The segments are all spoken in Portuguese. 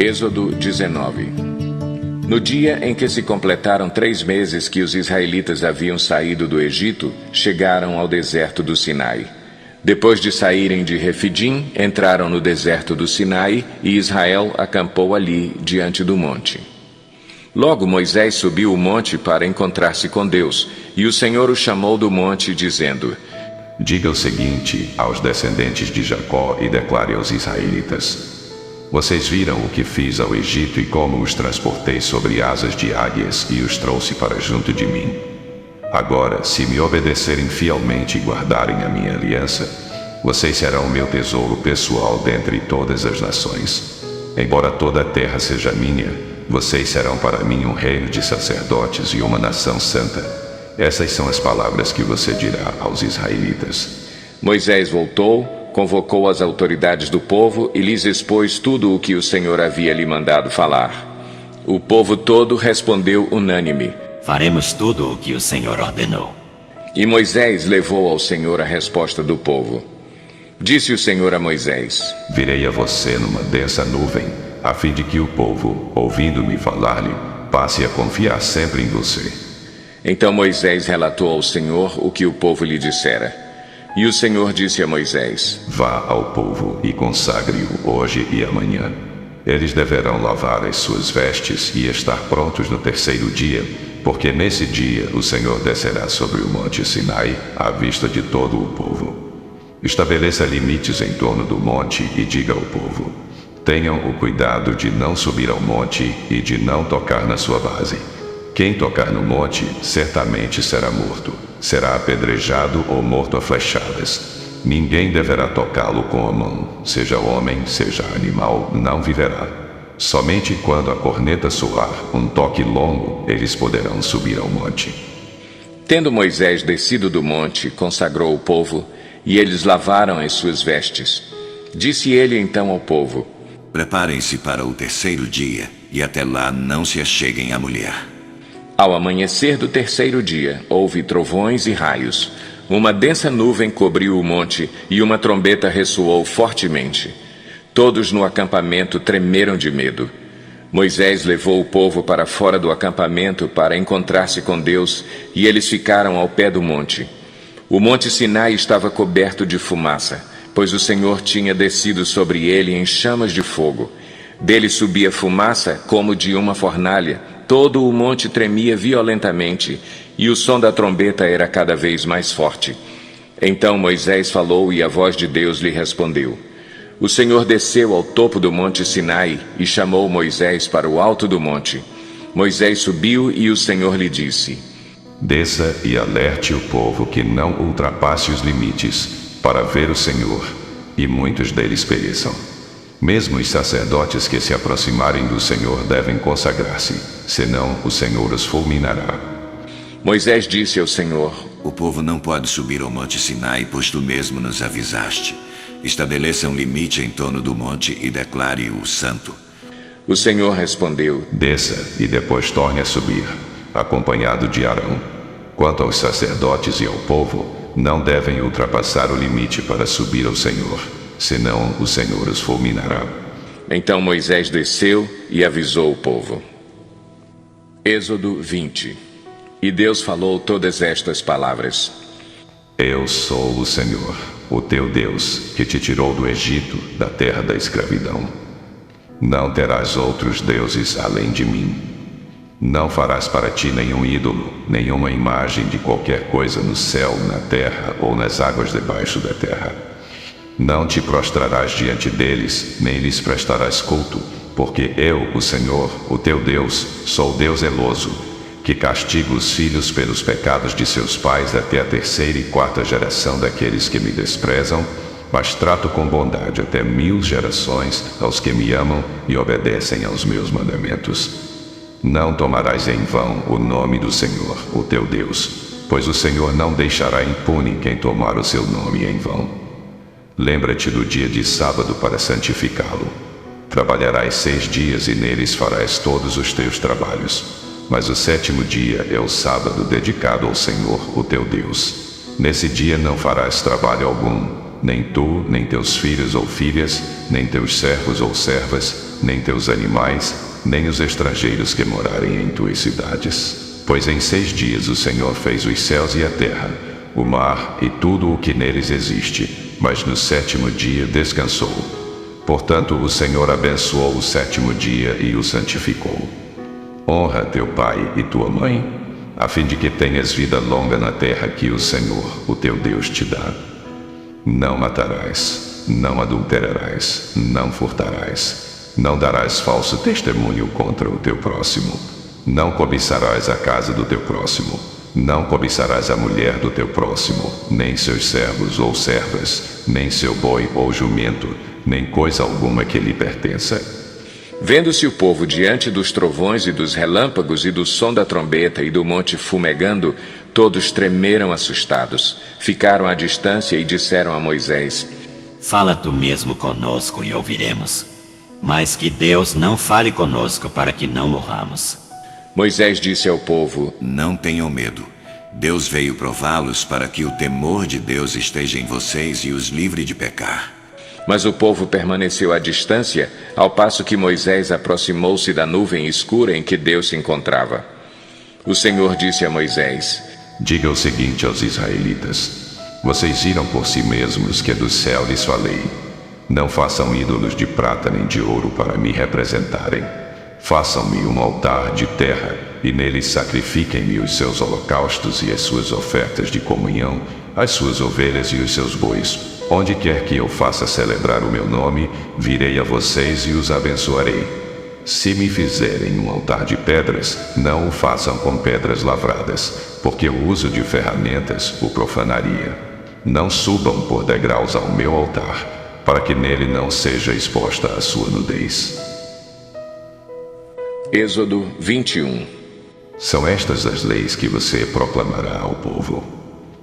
Êxodo 19. No dia em que se completaram 3 meses que os israelitas haviam saído do Egito, chegaram ao deserto do Sinai. Depois de saírem de Refidim, entraram no deserto do Sinai e Israel acampou ali diante do monte. Logo Moisés subiu o monte para encontrar-se com Deus, e o Senhor o chamou do monte, dizendo: Diga o seguinte aos descendentes de Jacó e declare aos israelitas: Vocês viram o que fiz ao Egito e como os transportei sobre asas de águias e os trouxe para junto de mim. Agora, se me obedecerem fielmente e guardarem a minha aliança, vocês serão o meu tesouro pessoal dentre todas as nações. Embora toda a terra seja minha, vocês serão para mim um reino de sacerdotes e uma nação santa. Essas são as palavras que você dirá aos israelitas. Moisés voltou, convocou as autoridades do povo e lhes expôs tudo o que o Senhor havia lhe mandado falar. O povo todo respondeu unânime: Faremos tudo o que o Senhor ordenou. E Moisés levou ao Senhor a resposta do povo. Disse o Senhor a Moisés: Virei a você numa densa nuvem, a fim de que o povo, ouvindo-me falar-lhe, passe a confiar sempre em você. Então Moisés relatou ao Senhor o que o povo lhe dissera. E o Senhor disse a Moisés: Vá ao povo e consagre-o hoje e amanhã. Eles deverão lavar as suas vestes e estar prontos no 3º dia, porque nesse dia o Senhor descerá sobre o monte Sinai à vista de todo o povo. Estabeleça limites em torno do monte e diga ao povo: Tenham o cuidado de não subir ao monte e de não tocar na sua base. Quem tocar no monte certamente será morto. Será apedrejado ou morto a flechadas. Ninguém deverá tocá-lo com a mão, seja homem, seja animal, não viverá. Somente quando a corneta soar um toque longo, eles poderão subir ao monte. Tendo Moisés descido do monte, consagrou o povo, e eles lavaram as suas vestes. Disse ele então ao povo: Preparem-se para o 3º dia, e até lá não se acheguem à mulher. Ao amanhecer do 3º dia, houve trovões e raios. Uma densa nuvem cobriu o monte e uma trombeta ressoou fortemente. Todos no acampamento tremeram de medo. Moisés levou o povo para fora do acampamento para encontrar-se com Deus, e eles ficaram ao pé do monte. O monte Sinai estava coberto de fumaça, pois o Senhor tinha descido sobre ele em chamas de fogo. Dele subia fumaça como de uma fornalha. Todo o monte tremia violentamente, e o som da trombeta era cada vez mais forte. Então Moisés falou e a voz de Deus lhe respondeu. O Senhor desceu ao topo do monte Sinai e chamou Moisés para o alto do monte. Moisés subiu e o Senhor lhe disse: Desça e alerte o povo que não ultrapasse os limites, para ver o Senhor, e muitos deles pereçam. Mesmo os sacerdotes que se aproximarem do Senhor devem consagrar-se, senão o Senhor os fulminará. Moisés disse ao Senhor: O povo não pode subir ao monte Sinai, pois tu mesmo nos avisaste. Estabeleça um limite em torno do monte e declare-o santo. O Senhor respondeu: Desça e depois torne a subir, acompanhado de Arão. Quanto aos sacerdotes e ao povo, não devem ultrapassar o limite para subir ao Senhor, senão o Senhor os fulminará. Então Moisés desceu e avisou o povo. Êxodo 20. E Deus falou todas estas palavras: Eu sou o Senhor, o teu Deus, que te tirou do Egito, da terra da escravidão. Não terás outros deuses além de mim. Não farás para ti nenhum ídolo, nenhuma imagem de qualquer coisa no céu, na terra ou nas águas debaixo da terra. Não te prostrarás diante deles, nem lhes prestarás culto, porque eu, o Senhor, o teu Deus, sou Deus zeloso, que castigo os filhos pelos pecados de seus pais até a 3ª e 4ª geração daqueles que me desprezam, mas trato com bondade até 1000 gerações aos que me amam e obedecem aos meus mandamentos. Não tomarás em vão o nome do Senhor, o teu Deus, pois o Senhor não deixará impune quem tomar o seu nome em vão. Lembra-te do dia de sábado para santificá-lo. Trabalharás 6 dias e neles farás todos os teus trabalhos. Mas o 7º dia é o sábado dedicado ao Senhor, o teu Deus. Nesse dia não farás trabalho algum, nem tu, nem teus filhos ou filhas, nem teus servos ou servas, nem teus animais, nem os estrangeiros que morarem em tuas cidades. Pois em 6 dias o Senhor fez os céus e a terra, o mar e tudo o que neles existe, mas no 7º dia descansou. Portanto, o Senhor abençoou o 7º dia e o santificou. Honra teu pai e tua mãe, a fim de que tenhas vida longa na terra que o Senhor, o teu Deus, te dá. Não matarás, não adulterarás, não furtarás, não darás falso testemunho contra o teu próximo, não cobiçarás a casa do teu próximo, não cobiçarás a mulher do teu próximo, nem seus servos ou servas, nem seu boi ou jumento, nem coisa alguma que lhe pertença. Vendo-se o povo diante dos trovões e dos relâmpagos e do som da trombeta e do monte fumegando, todos tremeram assustados, ficaram à distância e disseram a Moisés: Fala tu mesmo conosco e ouviremos, mas que Deus não fale conosco para que não morramos. Moisés disse ao povo: Não tenham medo. Deus veio prová-los para que o temor de Deus esteja em vocês e os livre de pecar. Mas o povo permaneceu à distância, ao passo que Moisés aproximou-se da nuvem escura em que Deus se encontrava. O Senhor disse a Moisés: Diga o seguinte aos israelitas: Vocês viram por si mesmos que do céu lhes falei. Não façam ídolos de prata nem de ouro para me representarem. Façam-me um altar de terra, e nele sacrifiquem-me os seus holocaustos e as suas ofertas de comunhão, as suas ovelhas e os seus bois. Onde quer que eu faça celebrar o meu nome, virei a vocês e os abençoarei. Se me fizerem um altar de pedras, não o façam com pedras lavradas, porque o uso de ferramentas o profanaria. Não subam por degraus ao meu altar, para que nele não seja exposta a sua nudez. Êxodo 21. São estas as leis que você proclamará ao povo.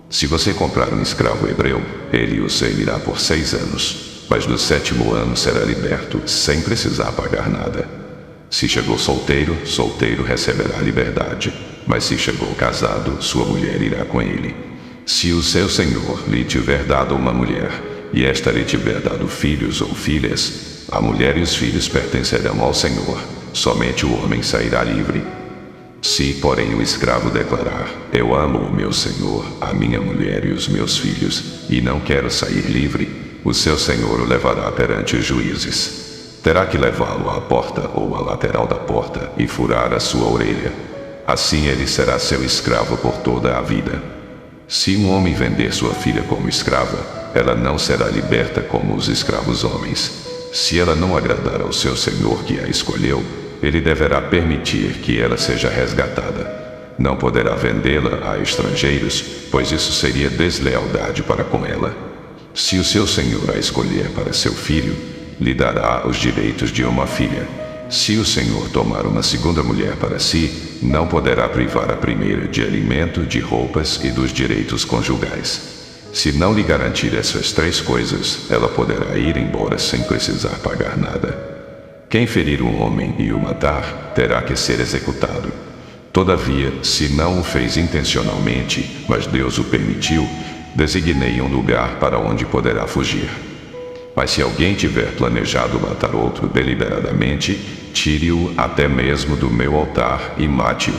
Se você comprar um escravo hebreu, ele o servirá por 6 anos, mas no 7º ano será liberto, sem precisar pagar nada. Se chegou solteiro, solteiro receberá liberdade, mas se chegou casado, sua mulher irá com ele. Se o seu senhor lhe tiver dado uma mulher, e esta lhe tiver dado filhos ou filhas, a mulher e os filhos pertencerão ao Senhor, somente o homem sairá livre. Se, porém, o escravo declarar: Eu amo o meu senhor, a minha mulher e os meus filhos, e não quero sair livre, o seu senhor o levará perante os juízes. Terá que levá-lo à porta ou à lateral da porta e furar a sua orelha. Assim ele será seu escravo por toda a vida. Se um homem vender sua filha como escrava, ela não será liberta como os escravos homens. Se ela não agradar ao seu senhor que a escolheu, ele deverá permitir que ela seja resgatada. Não poderá vendê-la a estrangeiros, pois isso seria deslealdade para com ela. Se o seu senhor a escolher para seu filho, lhe dará os direitos de uma filha. Se o senhor tomar uma segunda mulher para si, não poderá privar a primeira de alimento, de roupas e dos direitos conjugais. Se não lhe garantir essas 3 coisas, ela poderá ir embora sem precisar pagar nada. Quem ferir um homem e o matar, terá que ser executado. Todavia, se não o fez intencionalmente, mas Deus o permitiu, designei um lugar para onde poderá fugir. Mas se alguém tiver planejado matar outro deliberadamente, tire-o até mesmo do meu altar e mate-o.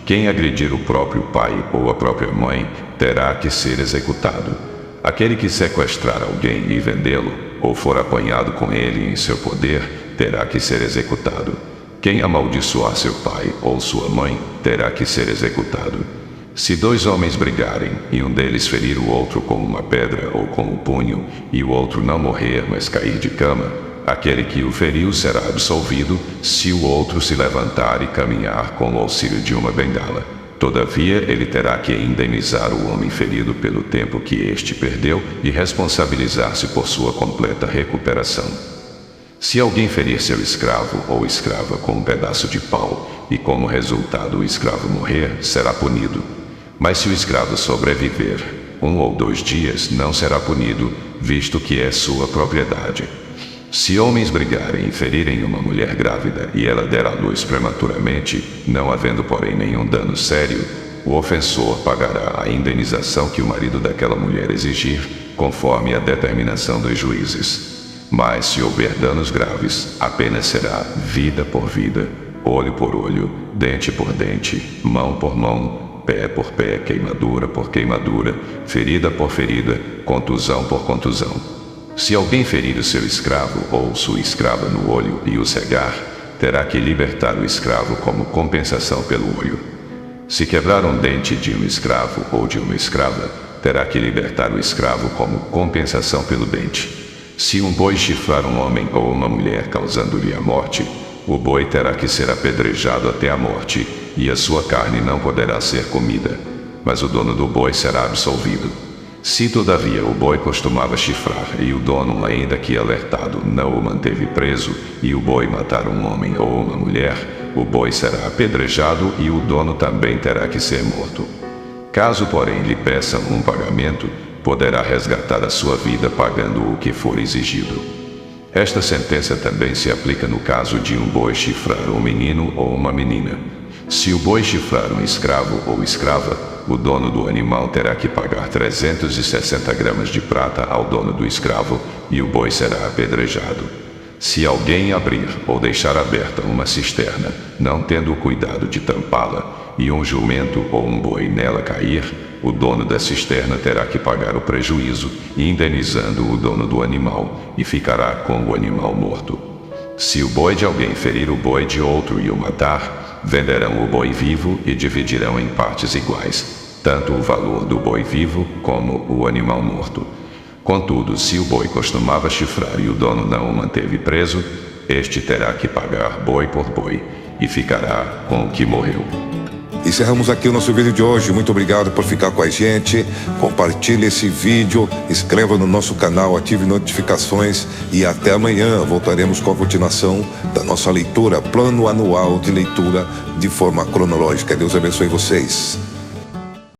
Quem agredir o próprio pai ou a própria mãe, terá que ser executado. Aquele que sequestrar alguém e vendê-lo, ou for apanhado com ele em seu poder, terá que ser executado. Quem amaldiçoar seu pai ou sua mãe, terá que ser executado. Se 2 homens brigarem, e um deles ferir o outro com uma pedra ou com um punho, e o outro não morrer, mas cair de cama, aquele que o feriu será absolvido, se o outro se levantar e caminhar com o auxílio de uma bengala. Todavia, ele terá que indenizar o homem ferido pelo tempo que este perdeu e responsabilizar-se por sua completa recuperação. Se alguém ferir seu escravo ou escrava com um pedaço de pau, e como resultado o escravo morrer, será punido. Mas se o escravo sobreviver 1 ou 2 dias, não será punido, visto que é sua propriedade. Se homens brigarem e ferirem uma mulher grávida e ela der à luz prematuramente, não havendo porém nenhum dano sério, o ofensor pagará a indenização que o marido daquela mulher exigir, conforme a determinação dos juízes. Mas se houver danos graves, apenas será vida por vida, olho por olho, dente por dente, mão por mão, pé por pé, queimadura por queimadura, ferida por ferida, contusão por contusão. Se alguém ferir o seu escravo ou sua escrava no olho e o cegar, terá que libertar o escravo como compensação pelo olho. Se quebrar um dente de um escravo ou de uma escrava, terá que libertar o escravo como compensação pelo dente. Se um boi chifrar um homem ou uma mulher causando-lhe a morte, o boi terá que ser apedrejado até a morte, e a sua carne não poderá ser comida, mas o dono do boi será absolvido. Se todavia o boi costumava chifrar, e o dono, ainda que alertado, não o manteve preso, e o boi matar um homem ou uma mulher, o boi será apedrejado e o dono também terá que ser morto. Caso, porém, lhe peçam um pagamento, poderá resgatar a sua vida pagando o que for exigido. Esta sentença também se aplica no caso de um boi chifrar um menino ou uma menina. Se o boi chifrar um escravo ou escrava, o dono do animal terá que pagar 360 gramas de prata ao dono do escravo e o boi será apedrejado. Se alguém abrir ou deixar aberta uma cisterna, não tendo o cuidado de tampá-la, e um jumento ou um boi nela cair, o dono da cisterna terá que pagar o prejuízo, indenizando o dono do animal, e ficará com o animal morto. Se o boi de alguém ferir o boi de outro e o matar, venderão o boi vivo e dividirão em partes iguais, tanto o valor do boi vivo como o animal morto. Contudo, se o boi costumava chifrar e o dono não o manteve preso, este terá que pagar boi por boi, e ficará com o que morreu. Encerramos aqui o nosso vídeo de hoje. Muito obrigado por ficar com a gente. Compartilhe esse vídeo, inscreva no nosso canal, ative notificações e até amanhã voltaremos com a continuação da nossa leitura, plano anual de leitura de forma cronológica. Deus abençoe vocês.